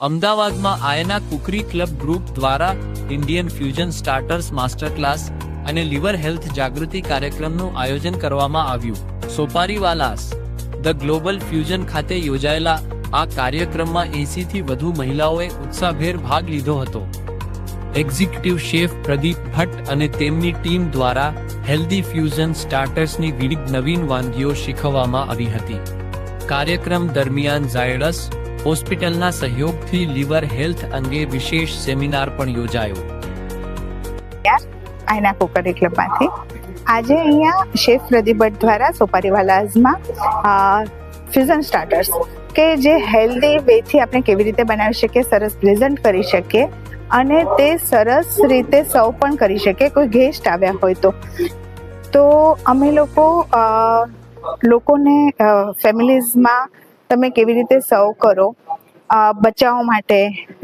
અમદાવાદમાં આયના કુકરી club group દ્વારા Indian fusion starters master class અને લીવર હેલ્થ જાગૃતિ કાર્યક્રમનું આયોજન કરવામાં આવ્યું। સોપારીવાલાસ ધ ગ્લોબલ ફ્યુઝન ખાતે યોજાયેલા આ કાર્યક્રમમાં 80 થી વધુ મહિલાઓએ ઉત્સાહભેર ભાગ લીધો હતો। એક્ઝિક્યુટિવ શેફ પ્રદીપ ભટ્ટ અને તેમની ટીમ દ્વારા હેલ્ધી ફ્યુઝન સ્ટાર્ટર્સની વિવિધ નવીન વાનગીઓ શીખવવામાં આવી હતી। કાર્યક્રમ દરમિયાન ઝાયડસ હોસ્પિટલના સહયોગથી લીવર હેલ્થ અંગે વિશેષ સેમિનાર પણ યોજાયો। આયના કુકરી ક્લબમાંથી આજે અહીંયા શેફ પ્રદીપ ભટ્ટ દ્વારા સોપારીવાલાઝમાં ફ્યુઝન સ્ટાર્ટર્સ કે જે હેલ્ધી વેથી આપણે કેવી રીતે બનાવી શકીએ, સરસ પ્રેઝન્ટ કરી શકીએ અને તે સરસ રીતે સર્વ પણ કરી શકીએ કોઈ ગેસ્ટ આવ્યા હોય તો અમે લોકોને ફેમિલીઝમાં તમે કેવી રીતે સર્વ કરો, બચ્ચાઓ માટે,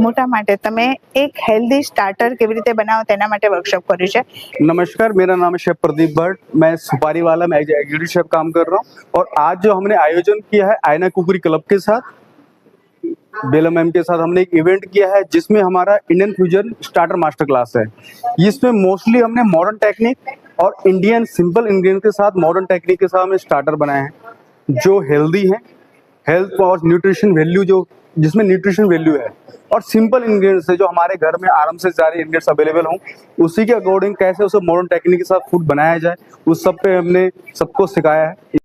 મોટા માટે તમે એક हेल्दी स्टार्टर કેવી રીતે બનાવો તેના માટે વર્કશॉप કર્યું છે। नमस्कार, मेरा नाम है शेफ प्रदीप भट्ट। मैं सुपारी वाला में एग्जीक्यूटिव शेफ काम कर रहा हूँ और आज जो हमने आयोजन किया है आयना कुकरी क्लब के साथ, बेला मैम के साथ हमने एक इवेंट किया है जिसमें हमारा Indian fusion starter master class है। इसमें मोस्टली हमने मॉडर्न टेक्निक और इंडियन सिंपल इंग्रेडिएंट के साथ मॉडर्न टेक्निक के साथ हमने स्टार्टर बनाए हैं जो हेल्दी हैं, हेल्थ और न्यूट्रिशन वैल्यू जो जिसमें न्यूट्रिशन वैल्यू है और सिंपल इंग्रेडिएंट्स है जो हमारे घर में आराम से सारे इंग्रेडिएंट्स अवेलेबल हों, उसी के अकॉर्डिंग कैसे उसे मॉडर्न टेक्निक के साथ फूड बनाया जाए उस सब पे हमने सबको सिखाया है।